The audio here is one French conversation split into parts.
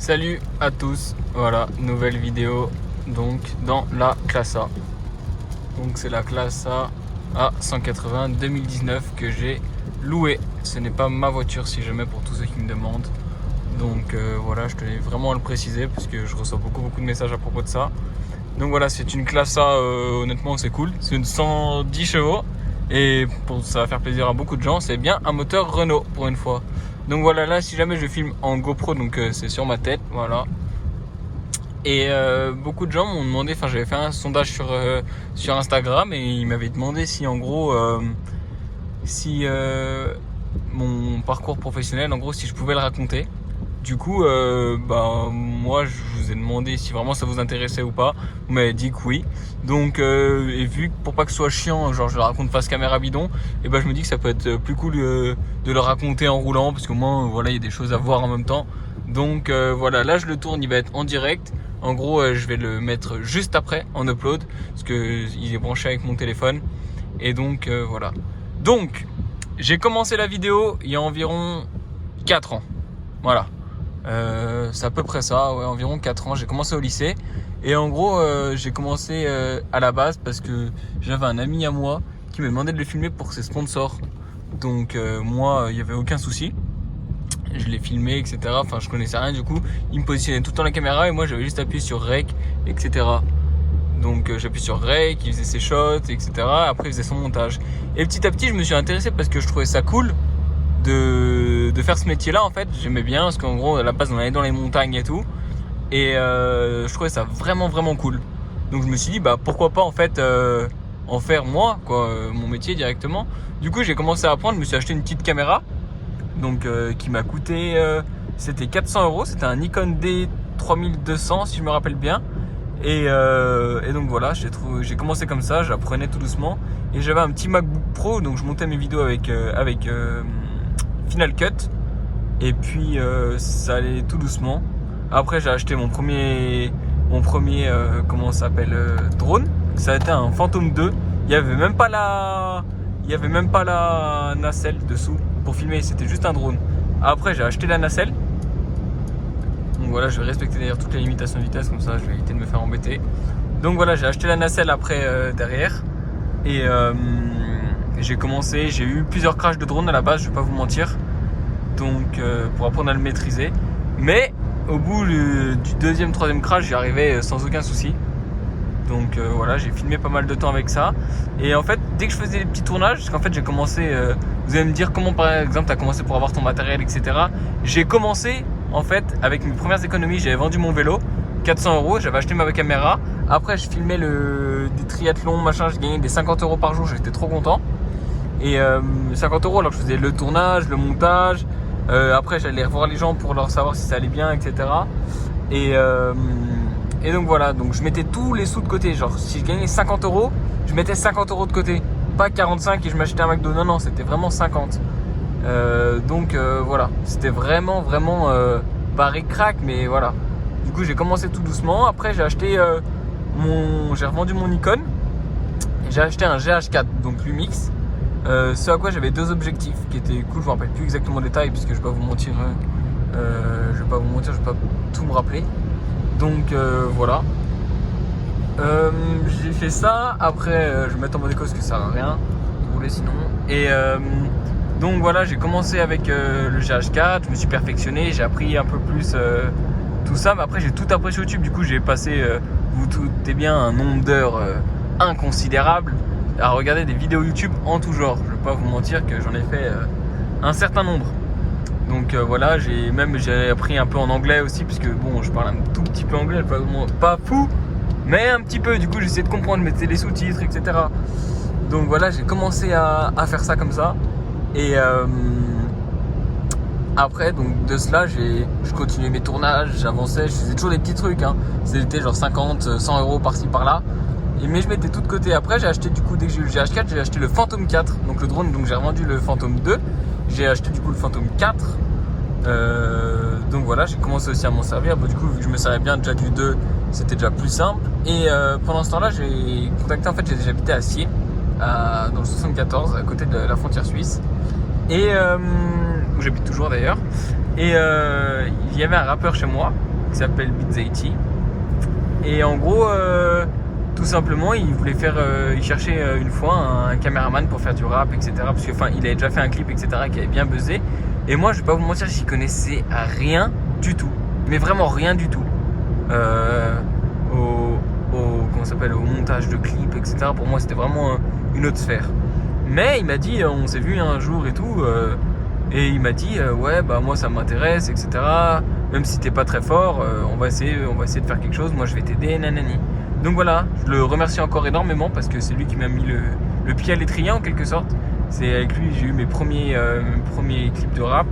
Salut à tous, voilà, nouvelle vidéo donc dans la classe A. Donc c'est la classe A 180 2019 que j'ai louée. Ce n'est pas ma voiture si jamais pour tous ceux qui me demandent. Donc voilà, je tenais vraiment à le préciser parce que je reçois beaucoup de messages à propos de ça. Donc voilà, c'est une classe A, honnêtement c'est cool. C'est une 110 chevaux et ça va faire plaisir à beaucoup de gens. C'est bien un moteur Renault pour une fois. Donc voilà, là si jamais je filme en GoPro, donc c'est sur ma tête, voilà. Et beaucoup de gens m'ont demandé, enfin j'avais fait un sondage sur Instagram et ils m'avaient demandé si en gros, mon parcours professionnel, en gros si je pouvais le raconter. Du coup, moi je vous ai demandé si vraiment ça vous intéressait ou pas. Vous m'avez dit que oui. Donc, et vu que pour pas que ce soit chiant, genre je le raconte face caméra bidon, et je me dis que ça peut être plus cool de le raconter en roulant, parce qu'au moins voilà, il y a des choses à voir en même temps. Donc voilà, là je le tourne, il va être en direct. En gros, je vais le mettre juste après en upload, parce que il est branché avec mon téléphone. Et donc voilà. Donc, j'ai commencé la vidéo il y a environ 4 ans. Voilà. C'est à peu près ça, ouais, environ 4 ans. J'ai commencé au lycée et en gros j'ai commencé à la base parce que j'avais un ami à moi qui me demandait de le filmer pour ses sponsors. Donc moi il n'y avait aucun souci, je l'ai filmé, etc. Enfin je connaissais rien, du coup il me positionnait tout le temps la caméra et moi j'avais juste appuyé sur Rec, etc. Donc j'appuie sur Rec, il faisait ses shots, etc. Après il faisait son montage. Et petit à petit je me suis intéressé parce que je trouvais ça cool de faire ce métier là. En fait j'aimais bien parce qu'en gros à la base on allait dans les montagnes et tout, et je trouvais ça vraiment cool. Donc je me suis dit pourquoi pas en fait en faire moi quoi, mon métier directement. Du coup j'ai commencé à apprendre, je me suis acheté une petite caméra donc qui m'a coûté c'était 400 €, c'était un Nikon D3200 si je me rappelle bien. Et donc voilà, j'ai commencé comme ça, j'apprenais tout doucement et j'avais un petit MacBook Pro, donc je montais mes vidéos avec Final Cut, et puis ça allait tout doucement. Après j'ai acheté mon premier comment ça s'appelle, drone. Ça a été un Phantom 2. Il y avait même pas la nacelle dessous pour filmer, c'était juste un drone. Après j'ai acheté la nacelle. Donc voilà, je vais respecter d'ailleurs toutes les limitations de vitesse, comme ça je vais éviter de me faire embêter. Donc voilà, j'ai acheté la nacelle après derrière. Et j'ai eu plusieurs crashs de drone à la base, je vais pas vous mentir. Donc pour apprendre à le maîtriser. Mais au bout du deuxième, troisième crash, j'y arrivais sans aucun souci. Donc voilà, j'ai filmé pas mal de temps avec ça. Et en fait, dès que je faisais des petits tournages, parce qu'en fait j'ai commencé, vous allez me dire comment par exemple tu as commencé pour avoir ton matériel, etc. J'ai commencé en fait avec mes premières économies, j'avais vendu mon vélo, 400 €, j'avais acheté ma caméra. Après je filmais des triathlons, machin, je gagnais des 50 € par jour, j'étais trop content. Et 50 € alors que je faisais le tournage, le montage. Après j'allais revoir les gens pour leur savoir si ça allait bien, etc. Et donc voilà, donc je mettais tous les sous de côté. Genre si je gagnais 50 €, je mettais 50 € de côté. Pas 45 et je m'achetais un McDo. Non, c'était vraiment 50. Donc voilà, c'était vraiment pas ric-rac, mais voilà. Du coup j'ai commencé tout doucement. Après j'ai revendu mon Nikon. J'ai acheté un GH4, donc Lumix. Ce à quoi j'avais deux objectifs qui étaient cool. Je me rappelle plus exactement les détails puisque je vais pas vous mentir. Je vais pas tout me rappeler. Donc voilà. J'ai fait ça. Après je vais mettre en mode éco parce que ça sert à rien de rouler sinon. Et donc voilà, j'ai commencé avec le GH4. Je me suis perfectionné, j'ai appris un peu plus tout ça. Mais après j'ai tout appris sur YouTube. Du coup j'ai passé, vous doutez bien, un nombre d'heures inconsidérable à regarder des vidéos YouTube en tout genre. Je vais pas vous mentir que j'en ai fait un certain nombre. Donc voilà, j'ai appris un peu en anglais aussi, puisque bon, je parle un tout petit peu anglais, pas fou, mais un petit peu. Du coup, j'essayais de comprendre, je mettais les sous-titres, etc. Donc voilà, j'ai commencé à faire ça comme ça. Et après, donc de cela, je continuais mes tournages, j'avançais, je faisais toujours des petits trucs. C'était genre 50, 100 € par-ci par-là. Mais je mettais tout de côté. Après j'ai acheté, du coup dès que j'ai eu le GH4, j'ai acheté le Phantom 4, donc le drone. Donc j'ai revendu le Phantom 2, j'ai acheté du coup le Phantom 4. Donc voilà, j'ai commencé aussi à m'en servir. Du coup vu que je me servais bien déjà du 2, c'était déjà plus simple. Et pendant ce temps là j'ai contacté, en fait j'habitais à Sciez, dans le 74, à côté de la frontière suisse, et où j'habite toujours d'ailleurs. Et il y avait un rappeur chez moi qui s'appelle Beats80. Et en gros, tout simplement, il voulait il cherchait une fois un caméraman pour faire du rap, etc. Parce que, enfin, il avait déjà fait un clip, etc. qui avait bien buzzé. Et moi, je vais pas vous mentir, j'y connaissais rien du tout. Mais vraiment rien du tout. Au montage de clips, etc. Pour moi, c'était vraiment une autre sphère. Mais il m'a dit, on s'est vu un jour et tout. Et il m'a dit, ouais, bah moi, ça m'intéresse, etc. Même si t'es pas très fort, on va essayer de faire quelque chose. Moi, je vais t'aider, nanani. Donc voilà, je le remercie encore énormément parce que c'est lui qui m'a mis le pied à l'étrier en quelque sorte. C'est avec lui que j'ai eu mes premiers clips de rap,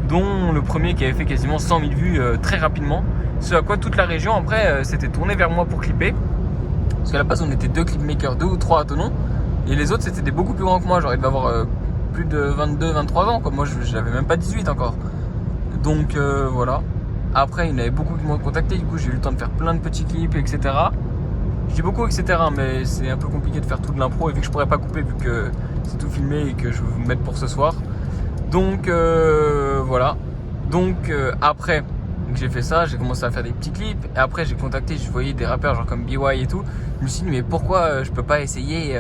dont le premier qui avait fait quasiment 100 000 vues très rapidement. Ce à quoi toute la région après s'était tournée vers moi pour clipper. Parce qu'à la base on était 2 clipmakers, 2 ou 3 à Thonon. Et les autres c'était des beaucoup plus grands que moi, genre ils devaient avoir plus de 22, 23 ans quoi. Moi j'avais même pas 18 encore. Donc voilà. Après il y en avait beaucoup qui m'ont contacté, du coup j'ai eu le temps de faire plein de petits clips, etc. Je dis beaucoup, etc. mais c'est un peu compliqué de faire tout de l'impro et vu que je pourrais pas couper vu que c'est tout filmé et que je vais vous mettre pour ce soir. Donc voilà. Donc après j'ai fait ça, j'ai commencé à faire des petits clips et après j'ai contacté, je voyais des rappeurs genre comme BY et tout. Je me suis dit mais pourquoi je peux pas essayer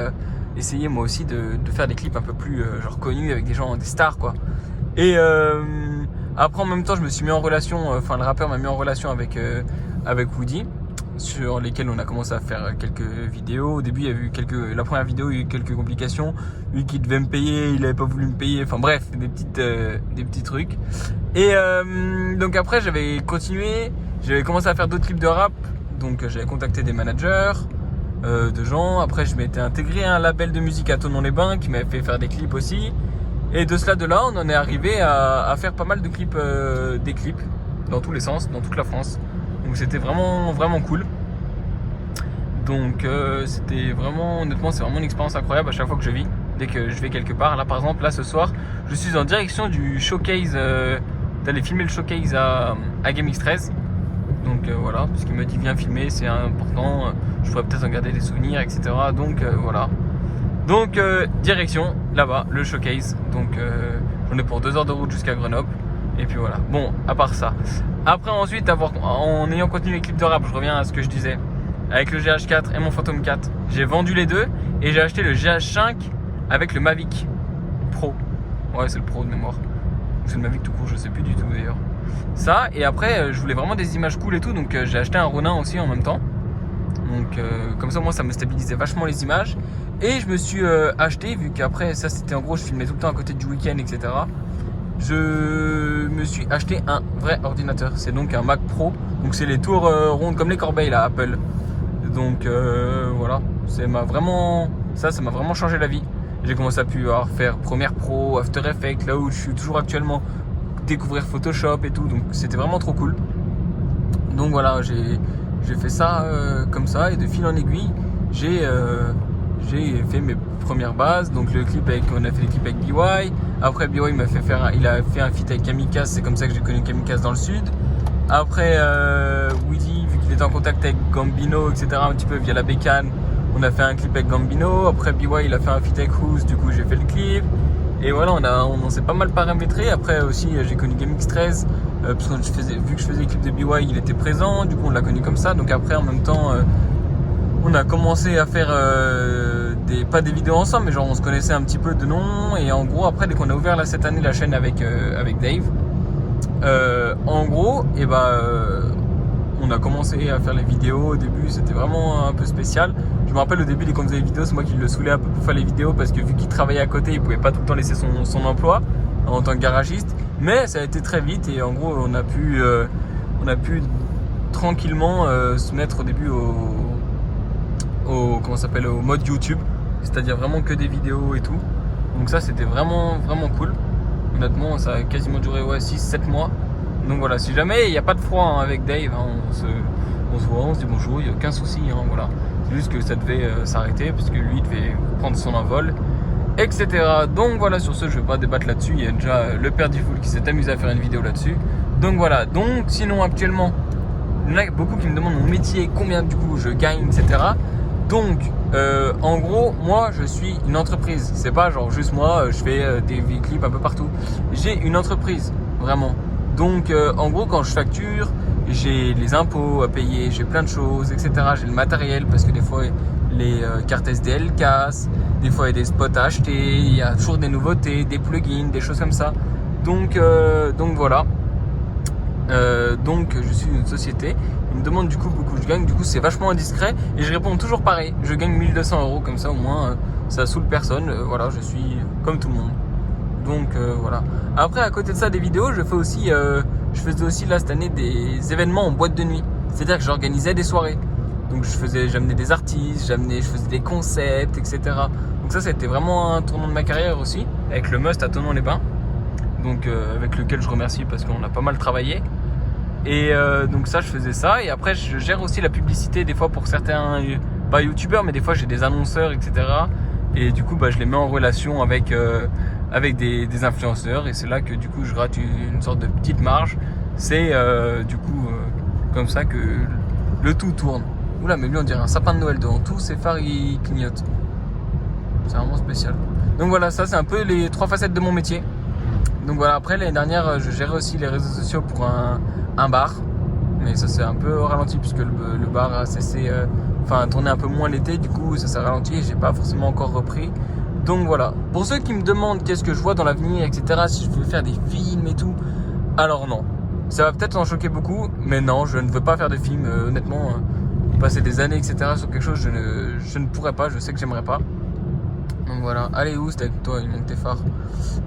moi aussi de faire des clips un peu plus genre connus avec des gens, des stars quoi. Et après en même temps je me suis mis en relation, le rappeur m'a mis en relation avec Woody, sur lesquels on a commencé à faire quelques vidéos. Au début, il y a eu la première vidéo, il y a eu quelques complications. Lui qui devait me payer, il avait pas voulu me payer. Enfin bref, des petits trucs. Et donc après, j'avais continué. J'avais commencé à faire d'autres clips de rap. Donc j'avais contacté des managers de gens. Après, je m'étais intégré à un label de musique à Thonon-les-Bains qui m'avait fait faire des clips aussi. Et de là, on en est arrivé à faire pas mal de clips, des clips dans tous les sens, dans toute la France. Donc c'était vraiment vraiment cool. Donc c'était vraiment, honnêtement, c'est vraiment une expérience incroyable à chaque fois que je vis, dès que je vais quelque part. Là par exemple, là ce soir, je suis en direction du showcase, d'aller filmer le showcase à GameX13. Donc voilà, parce qu'il m'a dit viens filmer, c'est important, je pourrais peut-être en garder des souvenirs, etc. Donc voilà. Donc direction là-bas, le showcase. Donc j'en ai pour 2 heures de route jusqu'à Grenoble. Et puis voilà. Bon, à part ça. Après ensuite, en ayant continué les clips de rap, je reviens à ce que je disais. Avec le GH4 et mon Phantom 4, j'ai vendu les deux et j'ai acheté le GH5 avec le Mavic Pro. Ouais, c'est le Pro de mémoire. C'est le Mavic tout court, je sais plus du tout d'ailleurs. Ça, et après, je voulais vraiment des images cool et tout, donc j'ai acheté un Ronin aussi en même temps. Donc comme ça, moi, ça me stabilisait vachement les images. Et je me suis acheté, vu qu'après, ça c'était en gros, je filmais tout le temps à côté du week-end, etc. Je me suis acheté un vrai ordinateur. C'est donc un Mac Pro. Donc c'est les tours rondes comme les corbeilles là, Apple. Donc voilà, ça m'a vraiment changé la vie. J'ai commencé à pouvoir faire Premiere Pro, After Effects, là où je suis toujours actuellement, découvrir Photoshop et tout. Donc c'était vraiment trop cool. Donc voilà, j'ai fait ça comme ça et de fil en aiguille, j'ai fait mes premières bases. Donc on a fait les clips avec BY. Après BY il a fait un feat avec Kamikaze, c'est comme ça que j'ai connu Kamikaze dans le sud. Après Woody, vu qu'il était en contact avec Gambino, etc. un petit peu via la bécane, on a fait un clip avec Gambino. Après BY il a fait un feat avec Who's, du coup j'ai fait le clip. Et voilà, on s'est pas mal paramétré. Après aussi j'ai connu GameX13 parce que vu que je faisais les clips de BY, il était présent, du coup on l'a connu comme ça. Donc après en même temps on a commencé à faire pas des vidéos ensemble, mais genre on se connaissait un petit peu de nom. Et en gros après, dès qu'on a ouvert là cette année la chaîne avec Dave, en gros on a commencé à faire les vidéos. Au début c'était vraiment un peu spécial. Je me rappelle au début, dès qu'on faisait les vidéos, c'est moi qui le saoulais un peu pour faire les vidéos, parce que vu qu'il travaillait à côté, il pouvait pas tout le temps laisser son emploi en tant que garagiste. Mais ça a été très vite et en gros on a pu tranquillement se mettre au début au mode YouTube, c'est-à-dire vraiment que des vidéos et tout. Donc ça c'était vraiment vraiment cool. Honnêtement ça a quasiment duré 6-7 mois. Donc voilà, si jamais il n'y a pas de froid avec Dave, on se voit, on se dit bonjour, il n'y a aucun souci, voilà. C'est juste que ça devait s'arrêter parce que lui devait prendre son envol, etc. Donc voilà, sur ce je vais pas débattre là-dessus. Il y a déjà le père du foot qui s'est amusé à faire une vidéo là-dessus. Donc voilà, donc sinon actuellement il y en a beaucoup qui me demandent mon métier, combien du coup je gagne, etc. Donc en gros moi je suis une entreprise. C'est pas genre juste moi je fais des clips un peu partout. J'ai une entreprise vraiment. Donc en gros quand je facture, j'ai les impôts à payer, j'ai plein de choses, etc. J'ai le matériel parce que des fois les cartes SDL cassent, des fois il y a des spots à acheter, il y a toujours des nouveautés, des plugins, des choses comme ça. Donc voilà. Donc je suis une société. Il me demande du coup beaucoup je gagne, du coup c'est vachement indiscret et je réponds toujours pareil. Je gagne 1200 € comme ça au moins ça saoule personne. Voilà, je suis comme tout le monde. Donc voilà. Après à côté de ça des vidéos, je faisais aussi là cette année des événements en boîte de nuit. C'est-à-dire que j'organisais des soirées. Donc j'amenais des artistes, je faisais des concepts, etc. Donc ça a été vraiment un tournant de ma carrière aussi, avec le Must à Thonon-les-Bains. Donc avec lequel je remercie parce qu'on a pas mal travaillé. Et donc ça je faisais ça. Et après je gère aussi la publicité des fois pour certains, pas youtubeurs, mais des fois j'ai des annonceurs, etc. Et du coup je les mets en relation avec des influenceurs. Et c'est là que du coup je rate une sorte de petite marge. C'est du coup comme ça que le tout tourne. Oula, mais lui on dirait un sapin de Noël devant tous ses phares il clignote. C'est vraiment spécial. Donc voilà, ça c'est un peu les 3 facettes de mon métier. Donc voilà, après l'année dernière je gérais aussi les réseaux sociaux pour un bar. Mais ça s'est un peu ralenti puisque le bar a cessé, tournait un peu moins l'été. Du coup ça s'est ralenti et j'ai pas forcément encore repris. Donc voilà. Pour ceux qui me demandent qu'est-ce que je vois dans l'avenir, etc. Si je veux faire des films et tout, alors non. Ça va peut-être en choquer beaucoup, mais non, je ne veux pas faire de film. Honnêtement, passer des années, etc. sur quelque chose, je ne pourrais pas, je sais que j'aimerais pas. Donc voilà, allez où, c'était avec toi, il manque tes phares.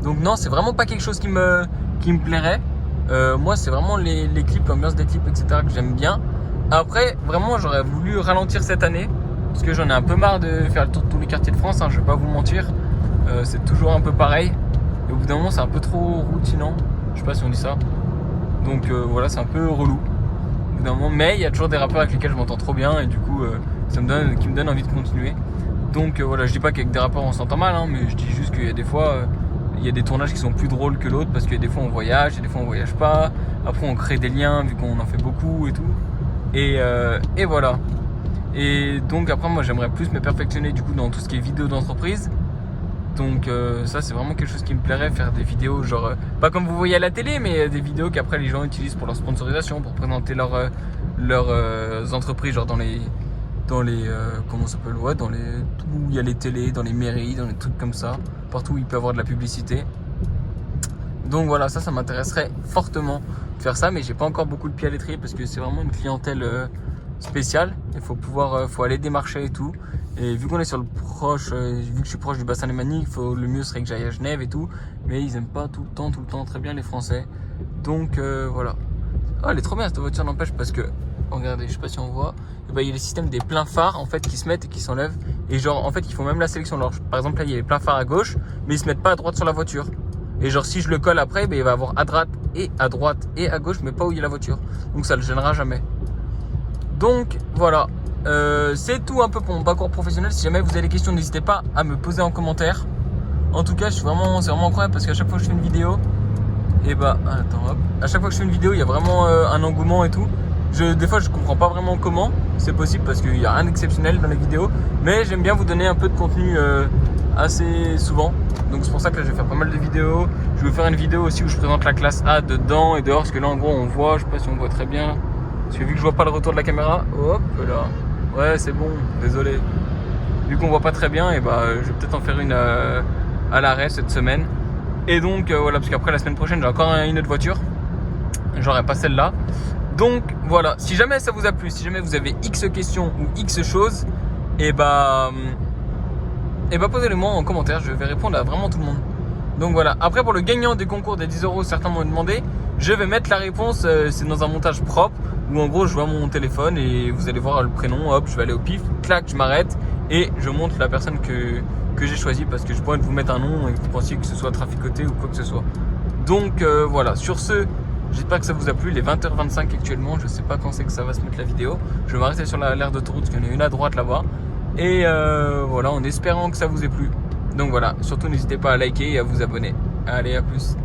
Donc non, c'est vraiment pas quelque chose qui me plairait. Moi, c'est vraiment les clips, l'ambiance des clips, etc. que j'aime bien. Après, vraiment, j'aurais voulu ralentir cette année, parce que j'en ai un peu marre de faire le tour de tous les quartiers de France, je vais pas vous mentir. C'est toujours un peu pareil. Et au bout d'un moment, c'est un peu trop routinant. Je sais pas si on dit ça. Donc voilà, c'est un peu relou. Au bout d'un moment, mais il y a toujours des rappeurs avec lesquels je m'entends trop bien et du coup, qui me donne envie de continuer. Donc voilà, je dis pas qu'avec des rappeurs on s'entend mal, mais je dis juste qu'il y a des fois, il y a des tournages qui sont plus drôles que l'autre parce que des fois on voyage et des fois on voyage pas. Après on crée des liens vu qu'on en fait beaucoup et tout. Et voilà. Et donc après moi j'aimerais plus me perfectionner du coup dans tout ce qui est vidéo d'entreprise. Donc ça c'est vraiment quelque chose qui me plairait, faire des vidéos genre, pas comme vous voyez à la télé, mais des vidéos qu'après les gens utilisent pour leur sponsorisation, pour présenter leurs entreprises, genre dans les comment ça s'appelle, ouais, dans les où il y a les télés, dans les mairies, dans les trucs comme ça, partout où il peut y avoir de la publicité. Donc voilà, ça m'intéresserait fortement de faire ça, mais j'ai pas encore beaucoup de pieds à l'étrier parce que c'est vraiment une clientèle spéciale. Il faut aller démarcher et tout. Et vu qu'on est sur vu que je suis proche du bassin lémanique, le mieux serait que j'aille à Genève et tout. Mais ils aiment pas tout le temps très bien les Français. Donc voilà. Oh, elle est trop bien cette voiture, n'empêche, parce que regardez, je sais pas si on voit, il y a les systèmes des pleins phares en fait qui se mettent et qui s'enlèvent. Et genre en fait ils font même la sélection. Alors, par exemple là il y a les pleins phares à gauche, mais ils se mettent pas à droite sur la voiture. Et genre si je le colle après, il va avoir à droite et à gauche, mais pas où il y a la voiture. Donc ça le gênera jamais. Donc voilà. C'est tout un peu pour mon parcours professionnel. Si jamais vous avez des questions, n'hésitez pas à me poser en commentaire. En tout cas, c'est vraiment incroyable parce qu'à chaque fois que je fais une vidéo, à chaque fois que je fais une vidéo, il y a vraiment un engouement et tout. Des fois, je comprends pas vraiment comment c'est possible parce qu'il y a rien d'exceptionnel dans les vidéos, mais j'aime bien vous donner un peu de contenu assez souvent. Donc c'est pour ça que là, je vais faire pas mal de vidéos. Je vais faire une vidéo aussi où je présente la classe A dedans et dehors, parce que là, en gros, on voit. Je sais pas si on voit très bien. Parce que vu que je vois pas le retour de la caméra, hop là. Ouais, c'est bon, désolé. Vu qu'on voit pas très bien, et je vais peut-être en faire une à l'arrêt cette semaine. Et donc voilà, parce qu'après la semaine prochaine, j'ai encore une autre voiture. J'aurai pas celle-là. Donc voilà, si jamais ça vous a plu, si jamais vous avez X questions ou X choses, posez-le moi en commentaire, je vais répondre à vraiment tout le monde. Donc voilà, après pour le gagnant des concours des 10 €, certains m'ont demandé, je vais mettre la réponse, c'est dans un montage propre, où en gros je vois mon téléphone et vous allez voir le prénom, hop, je vais aller au pif, clac, je m'arrête et je montre la personne que j'ai choisie parce que je pourrais vous mettre un nom et que vous pensiez que ce soit traficoté ou quoi que ce soit. Donc voilà, sur ce, j'espère que ça vous a plu, il est 20h25 actuellement, je sais pas quand c'est que ça va se mettre la vidéo. Je vais m'arrêter sur l'aire d'autoroute parce qu'il y en a une à droite là-bas. Et voilà, en espérant que ça vous ait plu. Donc voilà, surtout n'hésitez pas à liker et à vous abonner. Allez, à plus.